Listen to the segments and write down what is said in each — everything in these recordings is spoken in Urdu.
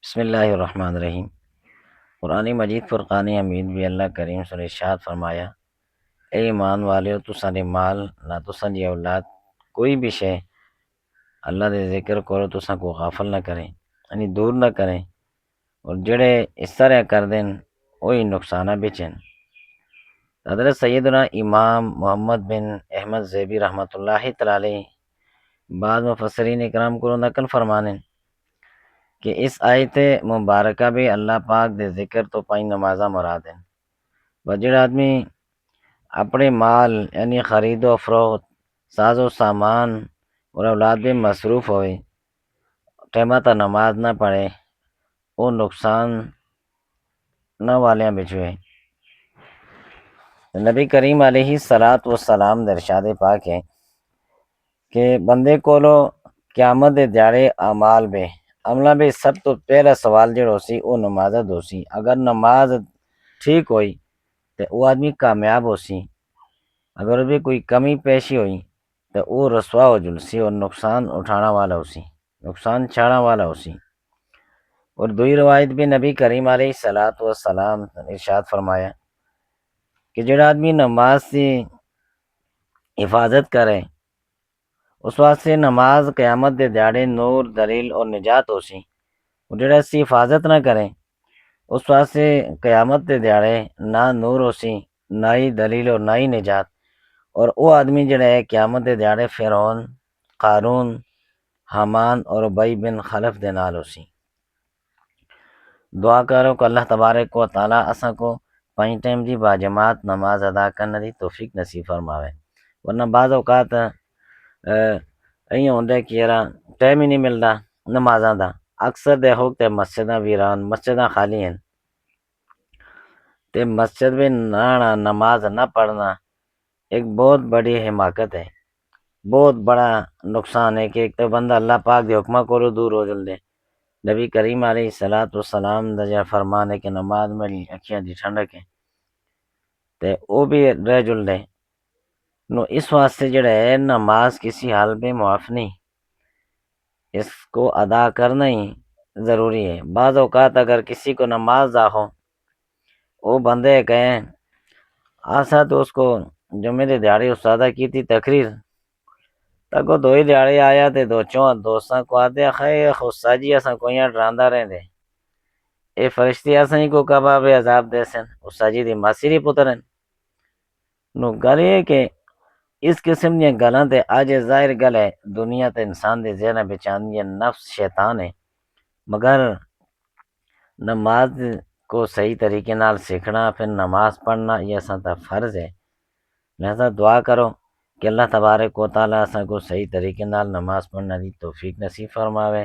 بسم اللہ الرحمن الرحیم۔ قرآن مجید فرقان حمید بھی اللہ کریم سے ارشاد فرمایا، اے ایمان والو تساں مال نہ تساں دی اولاد کوئی بھی شے اللہ دے ذکر کرو تساں کو غافل نہ کریں، یعنی دور نہ کریں، اور جڑے اس طرح کر دیں وہی نقصانہ بچیں۔ حضرت سیدنا امام محمد بن احمد زیبی رحمۃ اللہ تعالی علیہ بعض مفسرین اکرام کو نقل فرمانے کہ اس آیت مبارکہ بھی اللہ پاک دے ذکر تو پائی نمازہ مراد ہیں۔ جڑا آدمی اپنے مال یعنی خرید و فروخت، ساز و سامان اور اولاد میں مصروف ہوئے، ٹیمہ تا نماز نہ پڑھے، وہ نقصان نہ والیاں بچوئے۔ نبی کریم علیہ السلام دے ارشاد پاک ہے کہ بندے کولو قیامت دے دیہڑے اعمال بے عملہ بے سب تو پہلا سوال جڑا سی وہ نماز دو سی۔ اگر نماز ٹھیک ہوئی تو وہ آدمی کامیاب ہو سی، اگر بھی کوئی کمی پیشی ہوئی تو وہ رسوا ہو جلسی اور نقصان اٹھانا والا ہو سی، نقصان چھاڑا والا ہو سی۔ اور دوئی روایت بھی نبی کریم علیہ السلام ارشاد فرمایا کہ جڑا آدمی نماز سے حفاظت کرے اس واسطے نماز قیامت دے دیہڑے نور دلیل اور نجات ہو سی، اور جڑا اس کی حفاظت نہ کریں اس واسطے قیامت دے دیہڑے نہ نور ہو سی، نہ ہی دلیل اور نہ ہی نجات، اور وہ آدمی جڑا ہے قیامت دے دیہڑے فرعون، قارون، حامان اور ابی بن خلف دے نال ہو سی۔ دعا کرو کہ اللہ تبارک و تعالیٰ اساں کو 5 ٹائم دی باجماعت نماز ادا کرنے دی توفیق نصیب فرماوے، ورنہ بعض اوقات ہوندے کہ یارا ٹائم ہی نہیں ملتا نمازاں دا، اکثر دیکھو تے مسجداں ویران، مسجداں خالی ہیں، تے مسجد میں نہ آنا، نماز نہ پڑھنا ایک بہت بڑی حماقت ہے، بہت بڑا نقصان ہے کہ ایک تو بندہ اللہ پاک دے حکمہ کو دور ہو جلدے۔ نبی کریم علیہ السلام دا جا فرمان ہے کہ نماز میں اکھیاں دی ٹھنڈک ہے تے وہ بھی رہ جلدے نو، اس واسطے جڑا ہے نماز کسی حال میں معاف نہیں، اس کو ادا کرنا ہی ضروری ہے۔ بعض اوقات اگر کسی کو نماز نہ ہو، وہ بندے کہیں آسا تو اس کو جمعے دے دیہڑے استادہ کی تھی تقریر تک وہ 2 ہی دیہڑے آیا تے 2 دوستاں کو آتے خیر استاد جی اساں کوئیاں ڈراندہ رہے دے، اے فرشتے اساں ہی کو کباب عذاب دے سن، استاد جی دی ماسی دی پتر ہیں۔ نو گل یہ کہ اس قسم دیاں گلاں تے اج ظاہر گل ہے دنیا تے انسان دے ذہن وچ آندی نفس شیطان ہے، مگر نماز کو صحیح طریقے نال سیکھنا، پھر نماز پڑھنا یہ اساں تا فرض ہے۔ لہذا دعا کرو کہ اللہ تبارک و تعالیٰ اساں کو صحیح طریقے نال نماز پڑھنا دی توفیق نصیب فرماوے،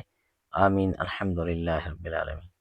آمین، الحمدللہ رب العالمین۔